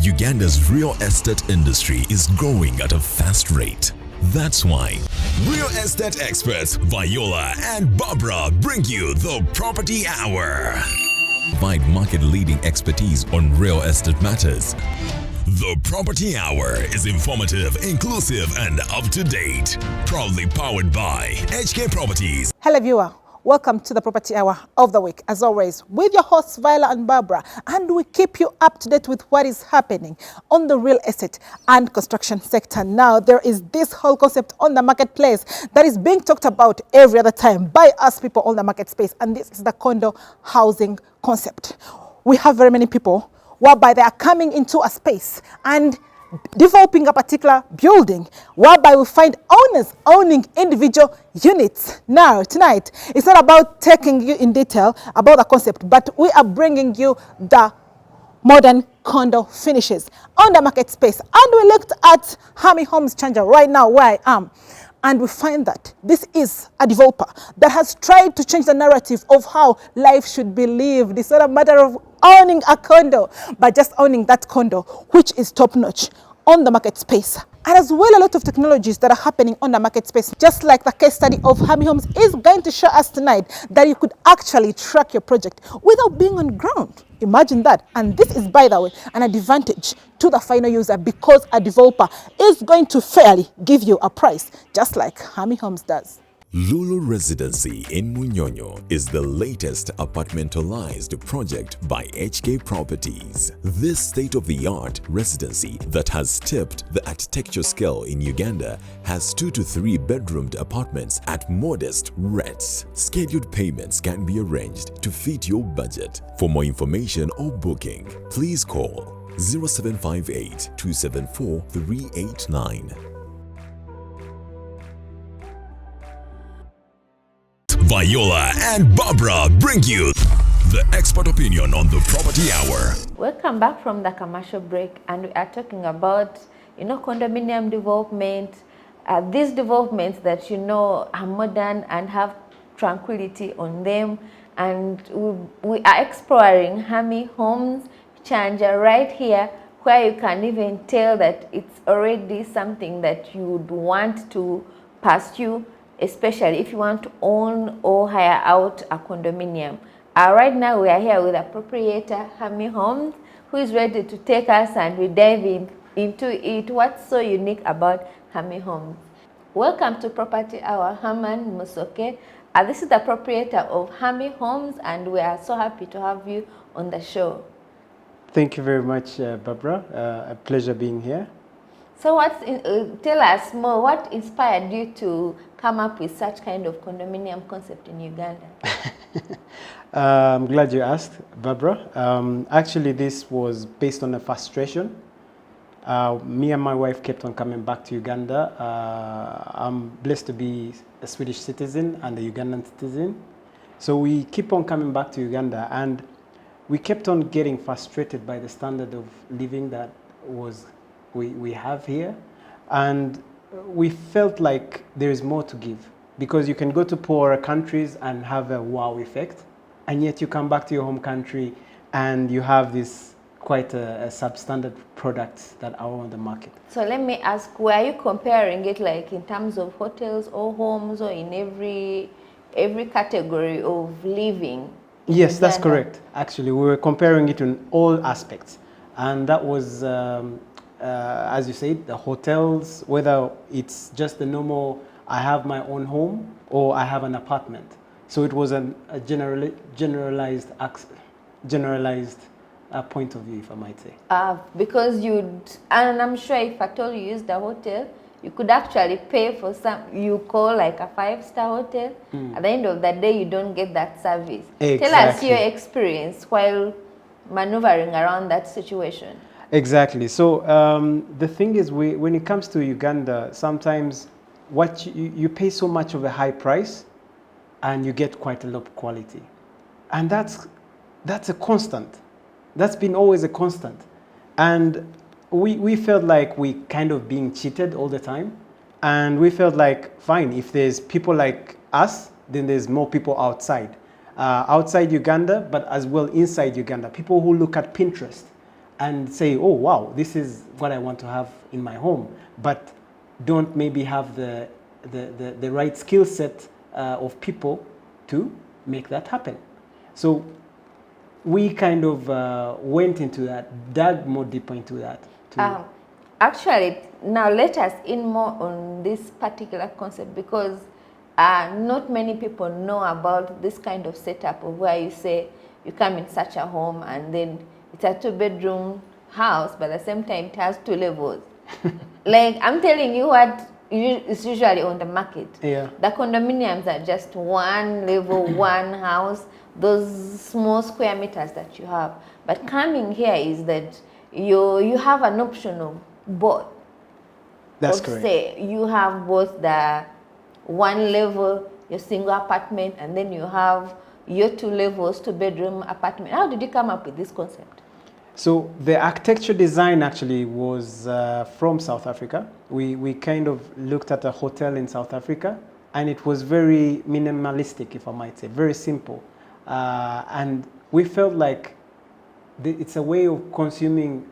Uganda's real estate industry is growing at a fast rate. That's why real estate experts Viola and Barbara bring you the Property Hour. Provide market-leading expertise on real estate matters. The Property Hour is informative, inclusive, and up-to-date. Proudly powered by HK Properties. Hello viewer, welcome to the Property Hour of the week. As always, with your hosts Viola and Barbara, and we keep you up to date with what is happening on the real estate and construction sector. Now, there is this whole concept on the marketplace that is being talked about every other time by us people on the market space, and this is the condo housing concept. We have very many people whereby they are coming into a space and developing a particular building, whereby we find owners owning individual units. Now, tonight, it's not about taking you in detail about the concept, but we are bringing you the modern condo finishes on the market space. And we looked at Hami Homes Changer right now where I am. And we find that this is a developer that has tried to change the narrative of how life should be lived. It's not a matter of owning a condo, but just owning that condo, which is top-notch on the market space. And as well, a lot of technologies that are happening on the market space, just like the case study of Hami Homes is going to show us tonight, that you could actually track your project without being on ground. Imagine that. And this is, by the way, an advantage to the final user because a developer is going to fairly give you a price, just like Hami Homes does. Lulu Residency in Munyonyo is the latest apartmentalized project by HK Properties. This state-of-the-art residency that has tipped the architecture scale in Uganda has 2 to 3 bedroomed apartments at modest rents. Scheduled payments can be arranged to fit your budget. For more information or booking, please call 0758 274 389. Viola and Barbara bring you the expert opinion on the Property Hour. Welcome back from the commercial break, and we are talking about, condominium development. These developments that are modern and have tranquility on them, and we are exploring Hami Homes Changer right here, where you can even tell that it's already something that you would want to pursue, especially if you want to own or hire out a condominium. Right now we are here with a proprietor, Hami Homes, who is ready to take us and we dive into it. What's so unique about Hami Homes? Welcome to Property Hour, Haman Musoke. This is the proprietor of Hami Homes, and we are so happy to have you on the show. Thank you very much, Barbara. A pleasure being here. So tell us more, what inspired you to come up with such kind of condominium concept in Uganda? I'm glad you asked, Barbara. Actually, this was based on a frustration. Me and my wife kept on coming back to Uganda. I'm blessed to be a Swedish citizen and a Ugandan citizen. So we keep on coming back to Uganda, and we kept on getting frustrated by the standard of living that we have here, and we felt like there is more to give, because you can go to poorer countries and have a wow effect, and yet you come back to your home country and you have this quite a substandard products that are on the market. So let me ask, were you comparing it like in terms of hotels or homes, or in every category of living? Yes, that's correct. Actually, we were comparing it in all aspects, and that was as you said, the hotels, whether it's just the normal, I have my own home or I have an apartment. So it was a generalized point of view, if I might say. Because and I'm sure if at all you use the hotel, you could actually pay for you call like a 5-star hotel. At the end of the day, you don't get that service. Exactly. Tell us your experience while maneuvering around that situation. Exactly. So the thing is, when it comes to Uganda, sometimes what you pay so much of a high price, and you get quite a low quality, and that's a constant. That's been always a constant, and we felt like we kind of being cheated all the time, and we felt like, fine, if there's people like us, then there's more people outside Uganda, but as well inside Uganda, people who look at Pinterest and say, oh wow, this is what I want to have in my home, but don't maybe have the right skill set of people to make that happen. So we kind of went into that, dug more deeper into that. Actually, now let us in more on this particular concept, because not many people know about this kind of setup of where you say you come in such a home and then it's a 2-bedroom house, but at the same time it has 2 levels. Like, I'm telling you what is usually on the market. Yeah. The condominiums are just 1 level, 1 house, those small square meters that you have. But coming here is that you have an option of both. That's correct. Say you have both the 1 level, your single apartment, and then you have your 2 levels, 2-bedroom apartment. How did you come up with this concept? So the architecture design actually was from South Africa. We kind of looked at a hotel in South Africa, and it was very minimalistic, if I might say, very simple. And we felt like it's a way of consuming,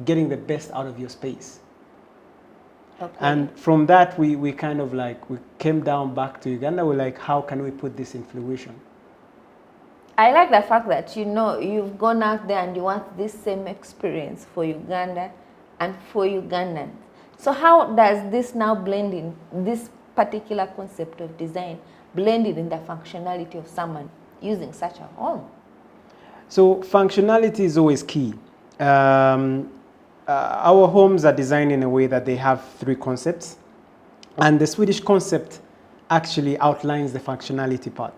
getting the best out of your space. Okay. And from that, we kind of like, we came down back to Uganda. We're like, how can we put this in fruition? I like the fact that, you know, you've gone out there and you want this same experience for Uganda and for Ugandans. So how does this now blend in, this particular concept of design, blended in the functionality of someone using such a home? So functionality is always key. Our homes are designed in a way that they have 3 concepts. And the Swedish concept actually outlines the functionality part.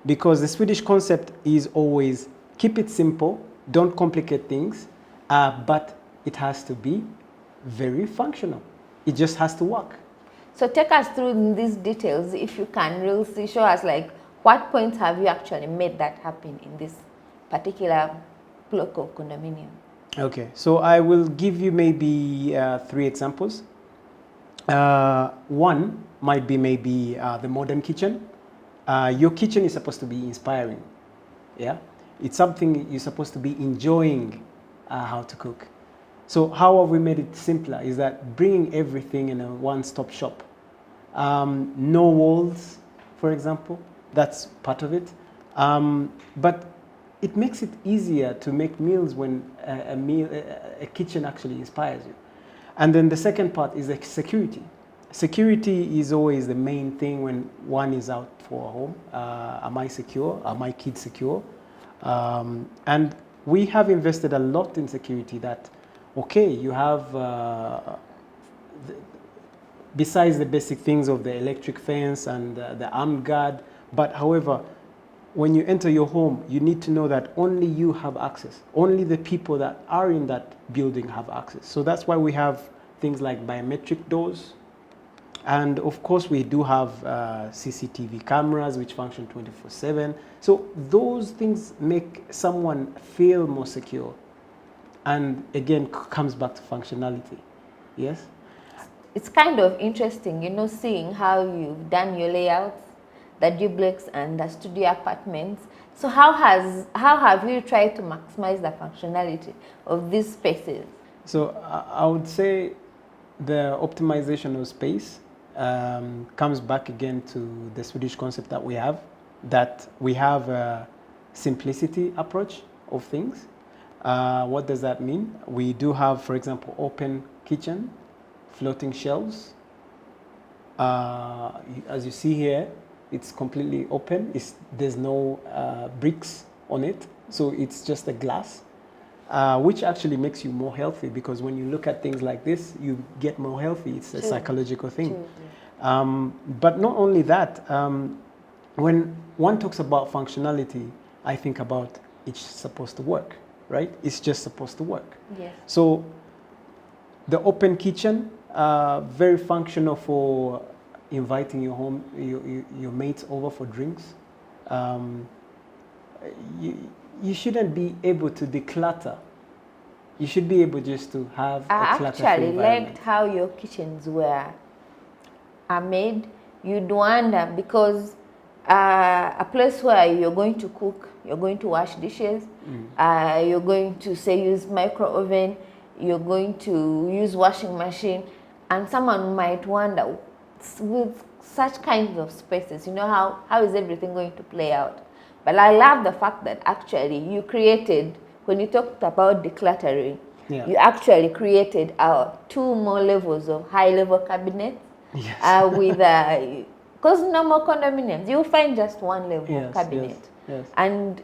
Because the Swedish concept is always keep it simple, don't complicate things, but it has to be very functional. It just has to work. So take us through these details, if you can really show us, like, what points have you actually made that happen in this particular block of condominium? Okay, so I will give you maybe 3 examples. One might be maybe the modern kitchen. Your kitchen is supposed to be inspiring. Yeah, it's something you're supposed to be enjoying how to cook. So how have we made it simpler? Is that bringing everything in a one-stop shop. No walls, for example. That's part of it. But it makes it easier to make meals when a kitchen actually inspires you. And then the second part is like security. Security is always the main thing when one is out for a home. Am I secure? Are my kids secure? And we have invested a lot in security that, okay, you have, besides the basic things of the electric fence and the armed guard, but however, when you enter your home, you need to know that only you have access. Only the people that are in that building have access. So that's why we have things like biometric doors. And of course, we do have CCTV cameras, which function 24/7. So those things make someone feel more secure. And again, comes back to functionality. Yes? It's kind of interesting, you know, seeing how you've done your layouts, the duplex and the studio apartments. So how have you tried to maximize the functionality of these spaces? So I would say the optimization of space comes back again to the Swedish concept that we have a simplicity approach of things. What does that mean? We do have, for example, open kitchen, floating shelves. As you see here, it's completely open. There's no bricks on it, so it's just a glass, which actually makes you more healthy, because when you look at things like this, you get more healthy. It's a psychological thing. But not only that, when one talks about functionality, I think about it's supposed to work, right? It's just supposed to work. Yes. So the open kitchen, very functional for inviting your home, your mates over for drinks. You shouldn't be able to declutter. You should be able just to have a clutter-free I actually environment. liked how your kitchens are made. You'd wonder, because a place where you're going to cook, you're going to wash dishes, you're going to say use micro oven, you're going to use washing machine, and someone might wonder, with such kinds of spaces, you know, how is everything going to play out? But I love the fact that actually you created, when you talked about decluttering, you actually created 2 more levels of high-level cabinets. Yes. With because normal condominiums, you'll find just one level of cabinet. Yes. And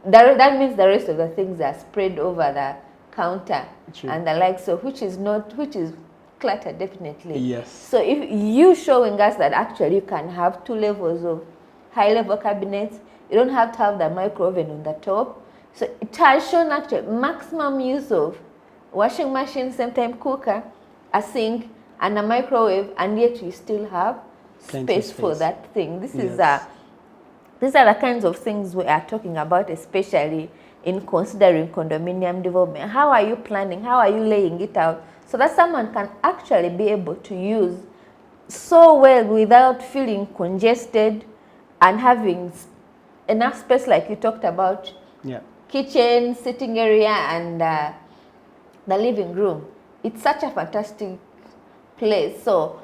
that means the rest of the things are spread over the counter. True. And the like, so which is clutter, definitely. Yes. So if you showing us that actually you can have 2 levels of high-level cabinets, you don't have to have the micro oven on the top. So it has shown actually maximum use of washing machine, same time cooker, a sink, and a microwave, and yet you still have space for that thing. These are the kinds of things we are talking about, especially in considering condominium development. How are you planning? How are you laying it out so that someone can actually be able to use so well without feeling congested and having enough space, like you talked about? Kitchen, sitting area, and the living room. It's such a fantastic place. So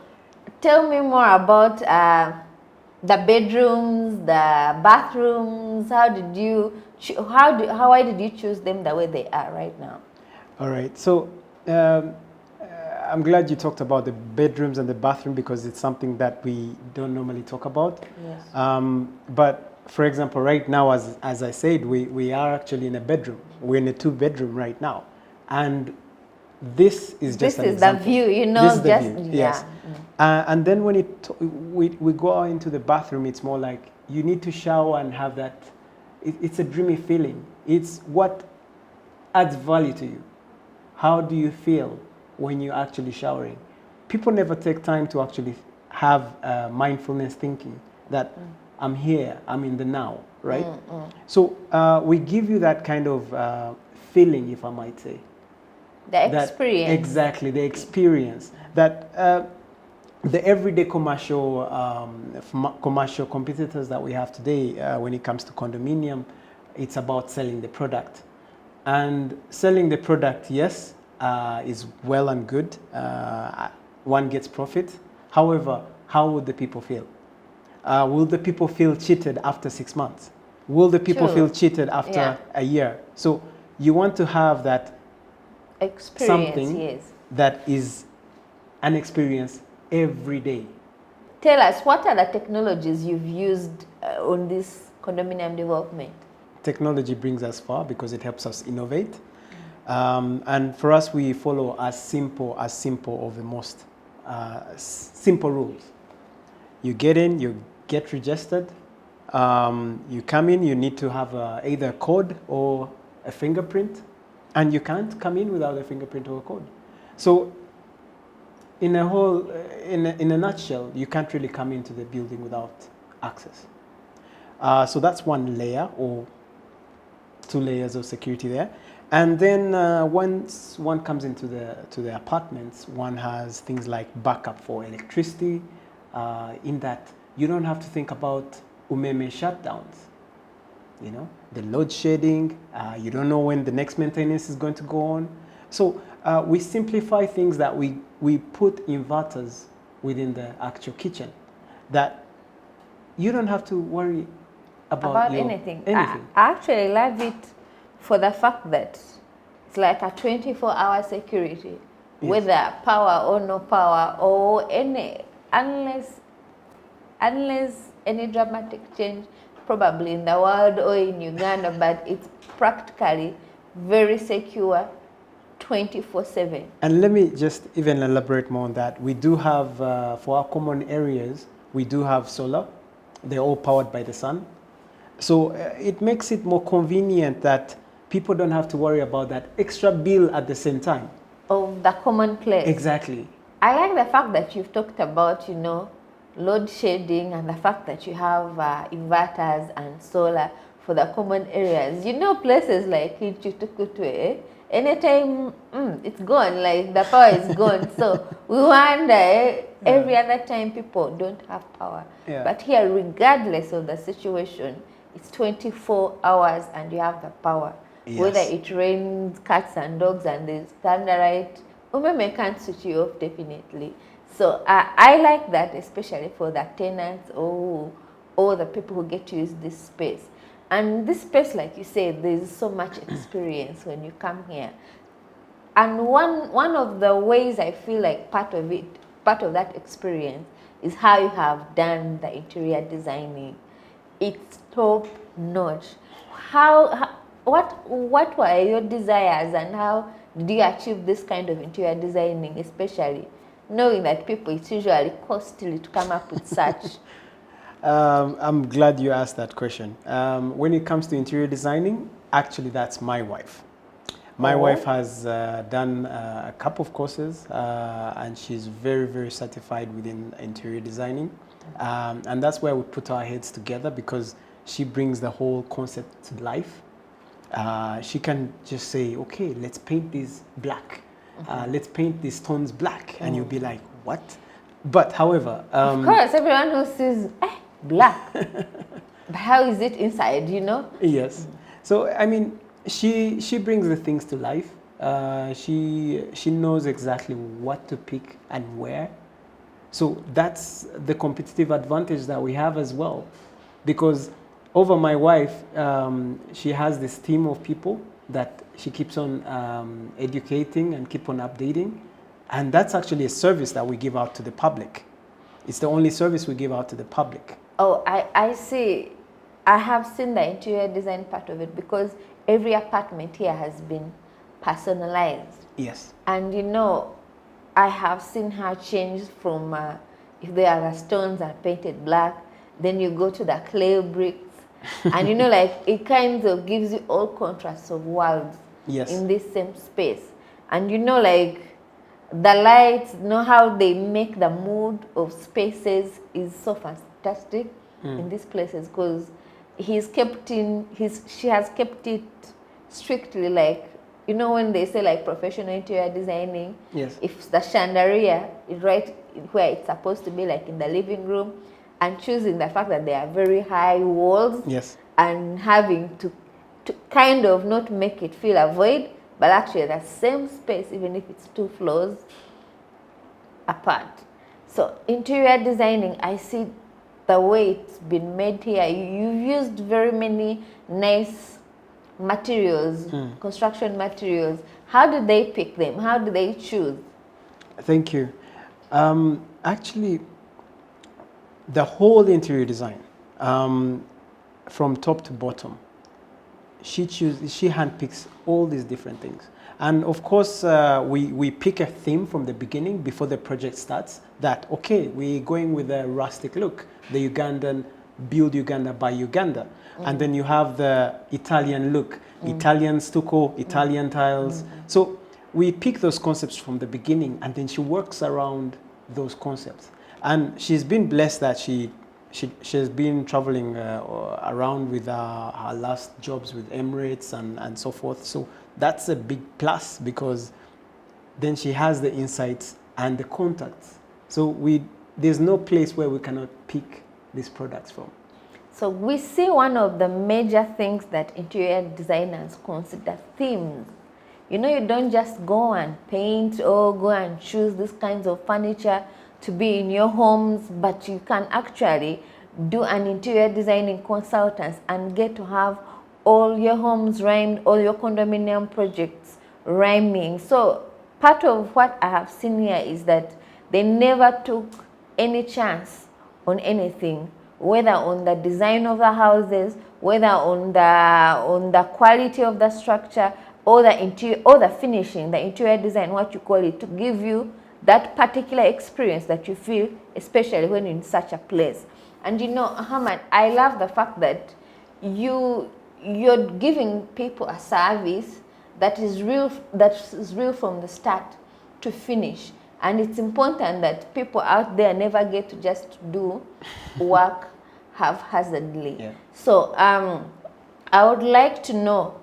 tell me more about the bedrooms, the bathrooms. Why did you choose them the way they are right now? All right. So I'm glad you talked about the bedrooms and the bathroom, because it's something that we don't normally talk about. Yes. But for example, right now, as I said, we are actually in a bedroom. We're in a 2-bedroom right now. And this is just an example. The view, you know. This is the view, yes. And then when we go out into the bathroom, it's more like you need to shower and have that. It's a dreamy feeling. It's what adds value to you. How do you feel when you're actually showering? People never take time to actually have mindfulness thinking that I'm here, I'm in the now, right? So we give you that kind of feeling, if I might say. The experience. Exactly, the experience. That the everyday commercial competitors that we have today, when it comes to condominium, it's about selling the product. And selling the product, yes, is well and good. One gets profit. However, how would the people feel? Will the people feel cheated after 6 months? Will the people feel cheated after a year? So you want to have that experience, something that is an experience every day. Tell us, what are the technologies you've used on this condominium development? Technology brings us far because it helps us innovate. And for us, we follow as simple of the most simple rules. You get in, you get registered. You come in, you need to have either a code or a fingerprint. And you can't come in without a fingerprint or a code. So in a nutshell, you can't really come into the building without access. So that's one layer or 2 layers of security there. And then once one comes into the apartments, one has things like backup for electricity, in that you don't have to think about umeme shutdowns. You know, the load shedding, you don't know when the next maintenance is going to go on. So we simplify things that we put inverters within the actual kitchen, that you don't have to worry about anything. I actually love it for the fact that it's like a 24-hour security, whether power or no power or unless any dramatic change, probably in the world or in Uganda, but it's practically very secure 24/7. And let me just even elaborate more on that. We do have, for our common areas, we do have solar. They're all powered by the sun. So it makes it more convenient that people don't have to worry about that extra bill at the same time. Of the common place. Exactly. I like the fact that you've talked about, you know, load shedding, and the fact that you have inverters and solar for the common areas. You know, places like Kichutukutwe, anytime it's gone, like the power is gone. So we wonder every other time people don't have power. Yeah. But here, regardless of the situation, it's 24 hours and you have the power. Yes. Whether it rains, cats and dogs and there's thunder, right? Umeme can't switch you off, definitely. So I like that, especially for the tenants or the people who get to use this space. And this space, like you said, there's so much experience when you come here. And one of the ways I feel like part of that experience is how you have done the interior designing. It's top notch. What were your desires and how did you achieve this kind of interior designing, especially knowing that people, it's usually costly to come up with such? I'm glad you asked that question. When it comes to interior designing, actually that's my wife. My wife has done a couple of courses and she's very, very certified within interior designing. And that's where we put our heads together because she brings the whole concept to life. She can just say, okay, let's paint this black. Let's paint these tones black. And you'll be like, what? But however... of course, everyone who sees black. But how is it inside, you know? Yes. So, I mean, she brings the things to life. She knows exactly what to pick and where. So that's the competitive advantage that we have as well. Because over my wife, she has this team of people that she keeps on educating and keep on updating. And that's actually a service that we give out to the public. It's the only service we give out to the public. Oh, I see. I have seen the interior design part of it because every apartment here has been personalized. Yes. And you know, I have seen her change from if there are stones are painted black, then you go to the clay bricks. And you know, like it kind of gives you all contrasts of worlds in this same space. And you know, like the lights, you know how they make the mood of spaces is so fantastic in these places because she has kept it strictly like, you know, when they say like professional interior designing, if the chandelier is right where it's supposed to be, like in the living room, and choosing the fact that there are very high walls and having to kind of not make it feel a void, but actually the same space, even if it's 2 floors apart. So interior designing, I see the way it's been made here. You've used very many nice materials, construction materials. How do they pick them? How do they choose? Thank you. Actually, the whole interior design, from top to bottom, she handpicks all these different things. And of course, we pick a theme from the beginning before the project starts that, okay, we're going with a rustic look, the Ugandan, build Uganda by Uganda. And then you have the Italian look, Italian stucco, Italian tiles. So we pick those concepts from the beginning and then she works around those concepts. And she's been blessed that she's been traveling around with her last jobs with Emirates and so forth. So that's a big plus because then she has the insights and the contacts. So there's no place where we cannot pick these products from. So we see one of the major things that interior designers consider themes. You know, you don't just go and paint or go and choose these kinds of furniture to be in your homes, but you can actually do an interior designing consultants and get to have all your homes rhymed, all your condominium projects rhyming. So part of what I have seen here is that they never took any chance on anything, whether on the design of the houses, whether on the quality of the structure, or the interior, or the finishing, the interior design, what you call it, to give you that particular experience that you feel, especially when you're in such a place. And you know, Ahmad, I love the fact that you're giving people a service that is real from the start to finish. And it's important that people out there never get to just do work haphazardly. So I would like to know,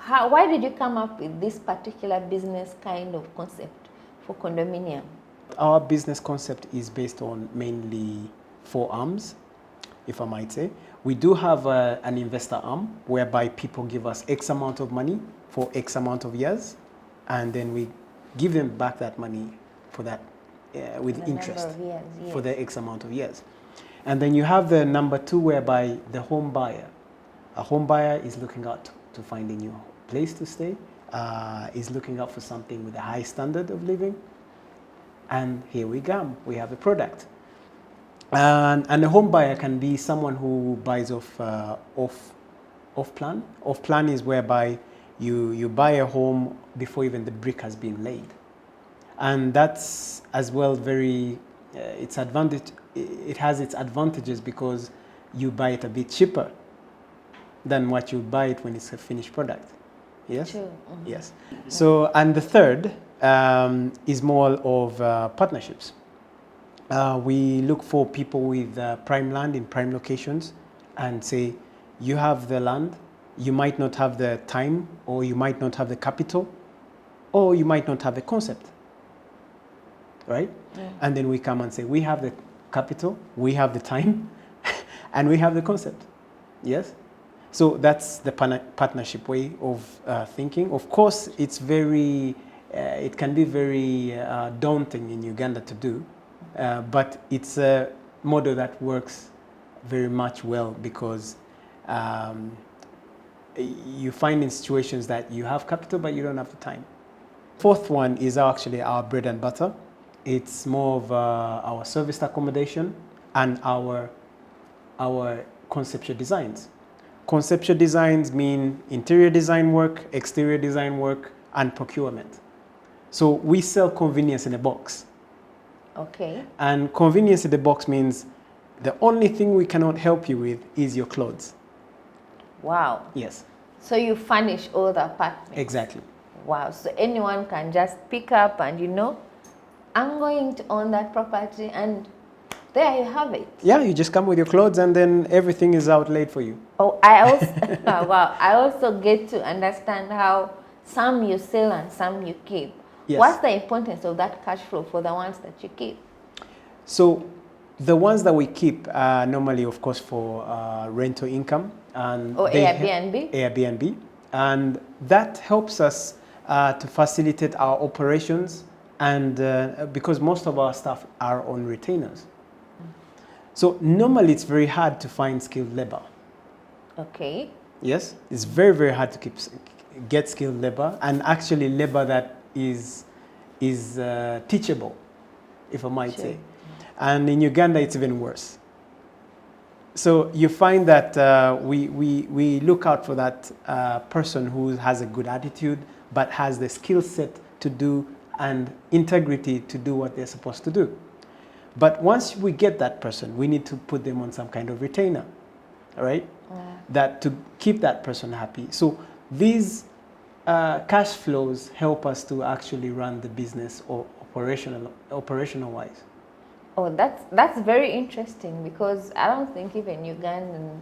why did you come up with this particular business kind of concept for condominium? Our business concept is based on mainly 4 arms, if I might say. We do have an investor arm whereby people give us X amount of money for X amount of years, and then we give them back that money for that with The interest number of years, yes. for the X amount of years. And then you have the number 2 whereby the home buyer, a home buyer is looking out to find a new place to stay, is looking out for something with a high standard of living. And here we go, we have a product. And a home buyer can be someone who buys off plan. Off plan is whereby you buy a home before even the brick has been laid. And that's as well very, it has its advantages because you buy it a bit cheaper than what you buy it when it's a finished product. Yes? True. Mm-hmm. Yes. So, and the third is more of partnerships. We look for people with prime land in prime locations and say, you have the land, you might not have the time, or you might not have the capital, or you might not have the concept, right? Yeah. And then we come and say, we have the capital, we have the time, and we have the concept. Yes? So that's the partnership way of thinking. Of course, it's very, it can be very daunting in Uganda to do. But it's a model that works very much well because you find in situations that you have capital but you don't have the time. Fourth one is actually our bread and butter. It's more of our serviced accommodation and our conceptual designs. Conceptual designs mean interior design work, exterior design work, and procurement. So we sell convenience in a box. Okay. And convenience in the box means the only thing we cannot help you with is your clothes. Wow. Yes. So you furnish all the apartments? Exactly. Wow. So anyone can just pick up and, you know, I'm going to own that property, and there you have it. Yeah, you just come with your clothes and then everything is outlaid for you. Oh, I also, wow. I also get to understand how some you sell and some you keep. Yes. What's the importance of that cash flow for the ones that you keep? So the ones that we keep are normally, of course, for rental income. And or Airbnb? Airbnb. And that helps us to facilitate our operations, and because most of our staff are on retainers. So normally it's very hard to find skilled labor. Okay. Yes, it's very, very hard to get skilled labor, and actually labor that is teachable, if I might say. And in Uganda, it's even worse. So you find that we look out for that person who has a good attitude, but has the skill set to do and integrity to do what they're supposed to do. But once we get that person, we need to put them on some kind of retainer, all right? That to keep that person happy. So these cash flows help us to actually run the business or operational wise. Oh, that's very interesting, because I don't think even Ugandans,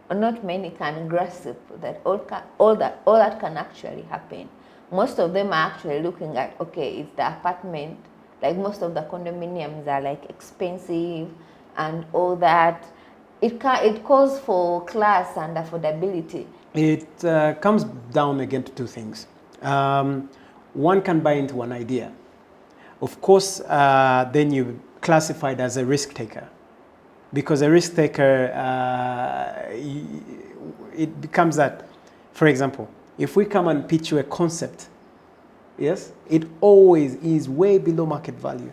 or not many, can grasp that all that can actually happen. Most of them are actually looking at, okay, it's the apartment. Like most of the condominiums are like expensive and all that. It calls for class and affordability. It comes down again to 2 things. One can buy into an idea. Of course, then you classified as a risk taker, because a risk taker, it becomes that, for example, if we come and pitch you a concept, yes, it always is way below market value.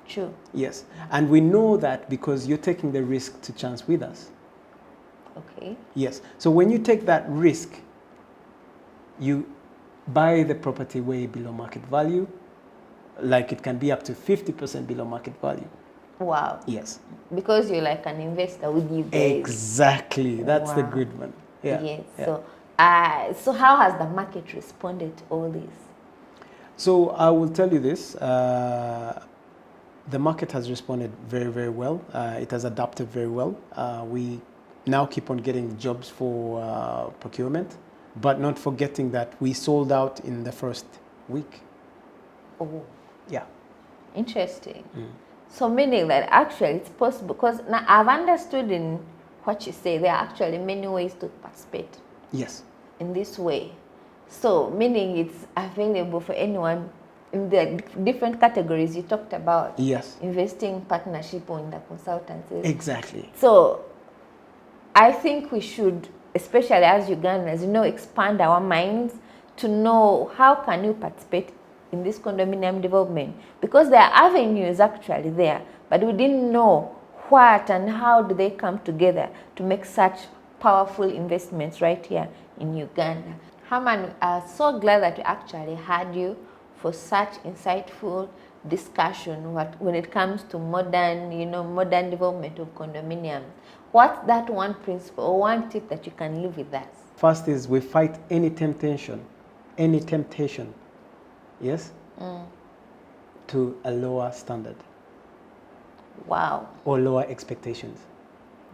True. Yes, and we know that because you're taking the risk to chance with us. Okay. Yes, so when you take that risk, you buy the property way below market value, like it can be up to 50% below market value. Wow. Yes. Because you're like an investor with you guys. Exactly, that's the good one. Yeah. Yes. Yeah. So how has the market responded to all this? So I will tell you this, the market has responded very, very well. It has adapted very well. We now keep on getting jobs for procurement, but not forgetting that we sold out in the first week. Oh, Yeah. interesting. So meaning that actually it's possible, because now I've understood in what you say, there are actually many ways to participate Yes. in this way. So meaning it's available for anyone in the different categories you talked about. Yes. Investing, partnership, or in the consultancies. Exactly. So I think we should, especially as Ugandans, expand our minds to know how can you participate in this condominium development, because there are avenues actually there, but we didn't know what and how do they come together to make such powerful investments right here in Uganda. Herman, we are so glad that we actually had you for such insightful discussion when it comes to modern development of condominiums. What's that one principle or one tip that you can leave with us? First is we fight any temptation, yes, to a lower standard. Wow, Or lower expectations.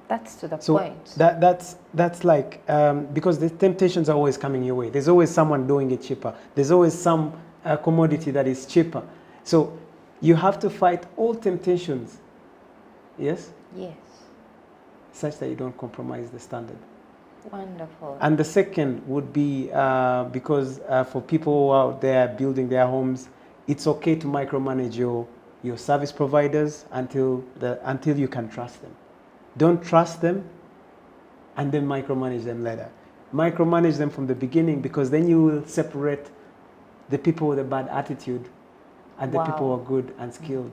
that's to the So point. that's like, because the temptations are always coming your way. There's always someone doing it cheaper. There's always some commodity that is cheaper. So you have to fight all temptations, yes, Yes, such that you don't compromise the standard. wonderful. And the second would be because for people who are out there building their homes, it's okay to micromanage your service providers until you can trust them. Don't trust them and then micromanage them later. Micromanage them from the beginning, because then you will separate the people with a bad attitude and the people who are good and skilled.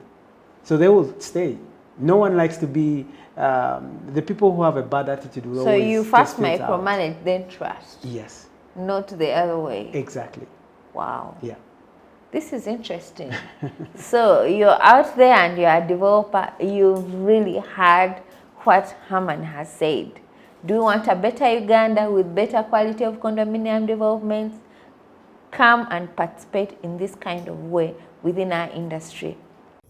So they will stay. No one likes to be, the people who have a bad attitude will So always you just first filter out. micromanage, then trust, Yes, not the other way. exactly. Wow. Yeah. This is interesting. So you're out there and you're a developer. You've really heard what Herman has said. Do you want a better Uganda with better quality of condominium developments? Come and participate in this kind of way within our industry.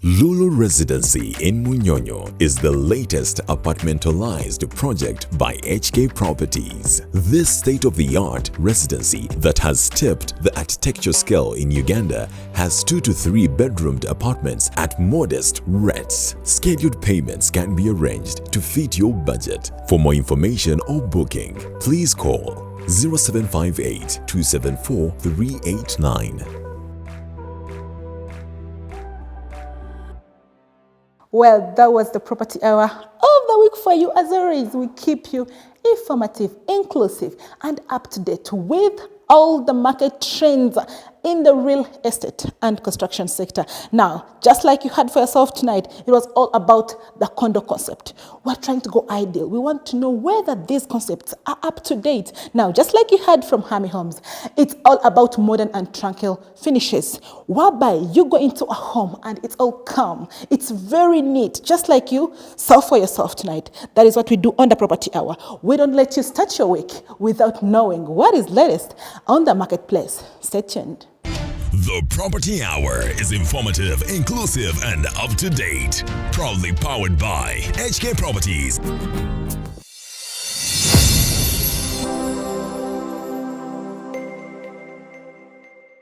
Lulu Residency in Munyonyo is the latest apartmentalized project by HK Properties. This state-of-the-art residency that has tipped the architecture scale in Uganda has 2 to 3 bedroomed apartments at modest rents. Scheduled payments can be arranged to fit your budget. For more information or booking, please call 0758 274 389. Well, that was the property hour of the week for you. As always, we keep you informative, inclusive, and up to date with all the market trends in the real estate and construction sector. Now, just like you had for yourself tonight, it was all about the condo concept. We're trying to go ideal. We want to know whether these concepts are up to date. Now, just like you heard from Hami Homes, it's all about modern and tranquil finishes, whereby you go into a home and it's all calm. It's very neat, just like you saw for yourself tonight. That is what we do on the Property Hour. We don't let you start your week without knowing what is latest on the marketplace. Stay tuned. The Property Hour is informative, inclusive, and up to date. Proudly powered by HK Properties.